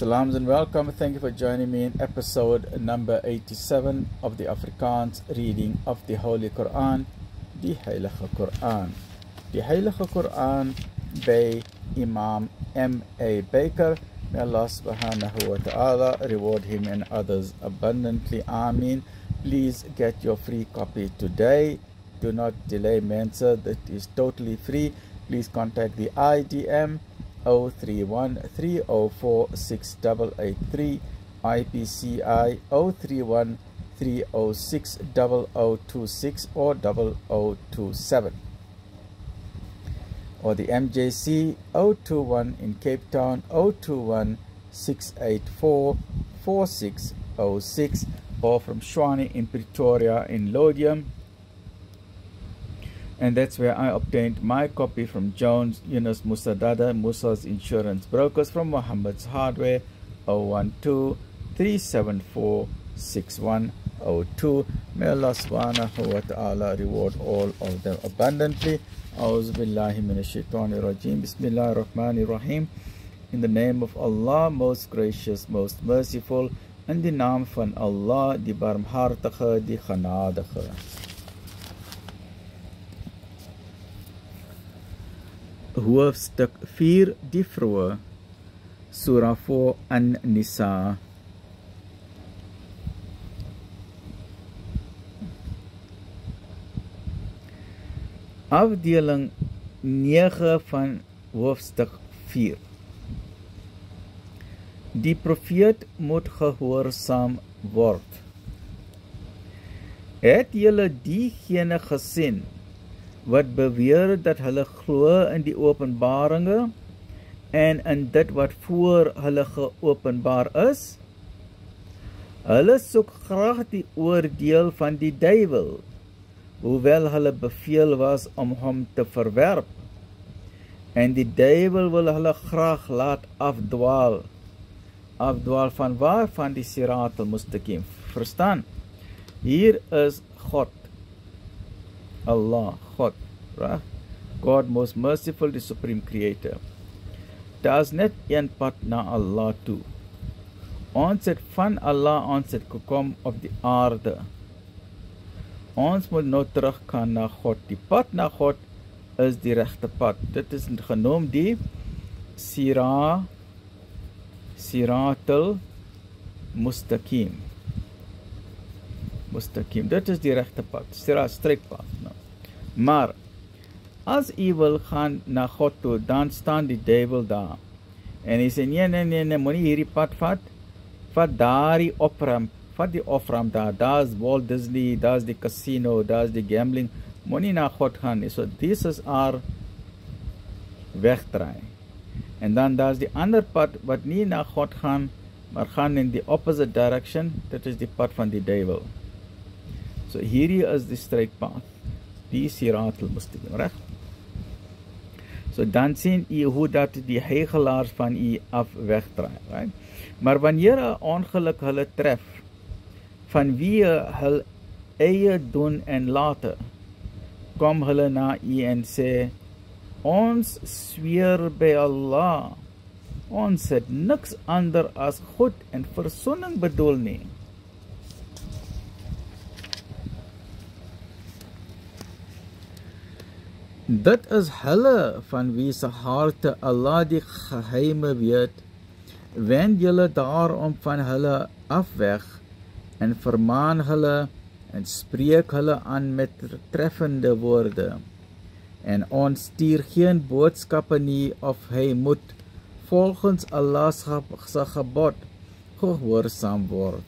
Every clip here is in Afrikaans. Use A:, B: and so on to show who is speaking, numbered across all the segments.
A: Salams and welcome. Thank you for joining me in episode number 87 of the Afrikaans reading of the Holy Quran, the Heilige Quran. The Heilige Quran by Imam M.A. Baker. May Allah subhanahu wa ta'ala reward him and others abundantly. Ameen. Please get your free copy today. Do not delay, Mensa. That is totally free. Please contact the IDM 031-304-6883, IPCI 031-306-0026 or 0027, or the MJC 021 in Cape Town 021-684-4606, or from Shwani in Pretoria in Lodium. And that's where I obtained my copy from Jones, Yunus Musa Dada, Musa's Insurance Brokers, from Muhammad's Hardware 012-374-6102. May Allah subhanahu wa ta'ala reward all of them abundantly. A'udhu billahi minash shaitanir rajim. Bismillahir rahmanir rahim. In the name of Allah, most gracious, most merciful, in die naam van Allah, die barmhartige, die genadige. Hoofstuk 4, die vroue, Surah 4 An-Nisa. Afdeling 9 van hoofstuk 4. Die profeet moet gehoorsaam word. Het julle diegene gesien wat beweer dat hulle glo in die openbaringe en in dit wat voor hulle geopenbaar is? Hulle soek graag die oordeel van die duiwel, hoewel hulle beveel was om hom te verwerp. En die duiwel wil hulle graag laat afdwaal. Afdwaal van waar? Van die Sirat al-Mustaqim. Verstaan? Hier is God. Allah, God, right? God most merciful, the supreme creator. Daar is net een pad na Allah toe. Ons het van Allah, ons het gekom op die aarde. Ons moet nou teruggaan na God. Die pad na God is die regte pad. Dit is genoem die Siratul Mustaqim. Mustaqim, dit is die regte pad, streekpad. Nou. Maar, as u wil gaan na God toe, dan staan die duiwel daar. En hy sê, nee, moet nie hierdie pad vat, vat daar die opramp, vat die opramp daar, daar is Walt Disney, daar is die casino, daar is die gambling, moet nie na God gaan nie. So, this is our wegdraai. En dan daar is die ander pad, wat nie na God gaan, maar gaan in die opposite direction, dit is die pad van die duiwel. So hierdie is die streekpad, die Sirat al-Mustaqim, reg? So dan sien u hoe dat die heiligelaars van u af wegdraai, right? Maar wanneer 'n ongeluk hulle tref, van wie hulle eie doen en late, kom hulle na u en sê, ons sweer by Allah, ons het niks ander as goed en verzoening bedoel nie. Dit is hulle van wie se harte Allah die geheime weet, wend julle daarom van hulle afweg en vermaan hulle en spreek hulle aan met treffende woorde. En ons stuur geen boodskappe nie of hy moet volgens Allah se gebod gehoorsaam word.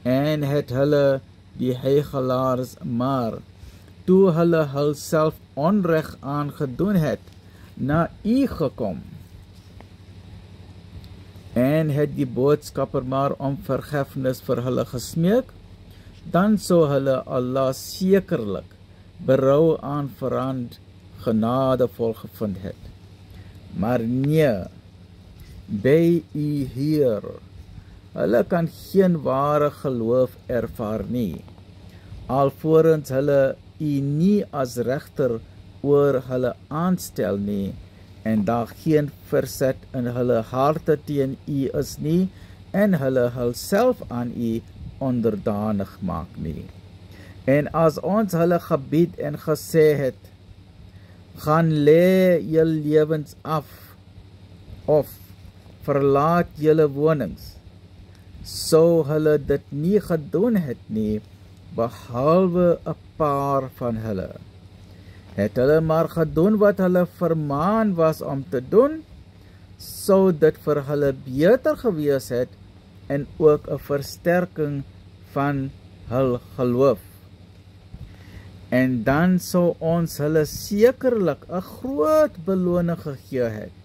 A: En het hulle die heiligelaars maar toe hulle hulself onreg aangedoen het, na u gekom. En het die boodskapper maar om vergifnis vir hulle gesmeek, dan sou hulle Allah sekerlik berou aanverand genadevol gevind het. Maar nee, by u Heer, hulle kan geen ware geloof ervaar nie, alvorens hulle u nie as regter oor hulle aanstel nie, en daar geen verzet in hulle harte teen u is nie, en hulle hulself aan u onderdanig maak nie. En as ons hulle gebied en gesê het, gaan lê jul lewens af, of verlaat julle wonings, sou hulle dit nie gedoen het nie, behalwe 'n paar van hulle. Het hulle maar gedoen wat hulle vermaan was om te doen, sou dit vir hulle beter gewees het en ook 'n versterking van hul geloof. En dan sou ons hulle sekerlik 'n groot beloning gegee het.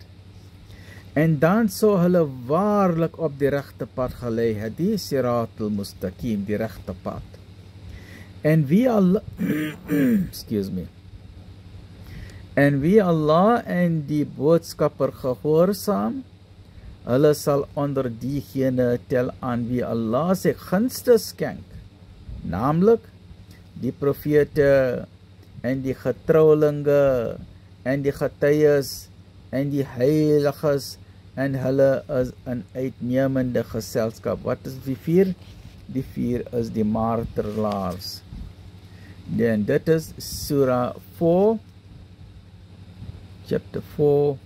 A: En dan sou hulle waarlik op die regte pad gelei het, die Siratul Mustaqim, die regte pad. En wie Allah excuse me. En wie Allah en die boodskapper gehoorsaam, hulle sal onder diegene tel aan wie Allah sy gunste skenk, naamlik die profete en die getroulinge en die getuies en die heiliges, en hulle is 'n uitnemende geselskap. Wat is die 4? Die 4 is die martelaars. En dit is Surah 4, chapter 4,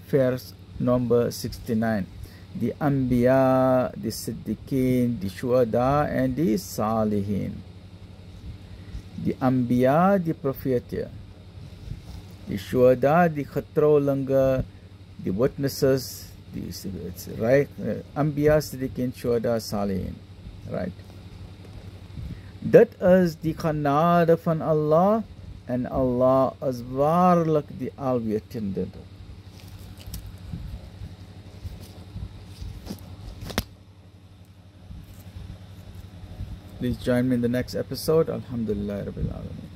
A: verse number 69. Die Anbiya, die Siddiqeen, die Shuhada en die Salihin. Die Anbiya, die profete. Die Shuhada, die getroulinge, die witnesses, it's right, Anbiya, Siddiqeen, Shuhada, Salihin. Right. Dit is die genade van Allah, en Allah is waarlik die alwetende. Please join me in the next episode. Alhamdulillah Rabbil Alamin.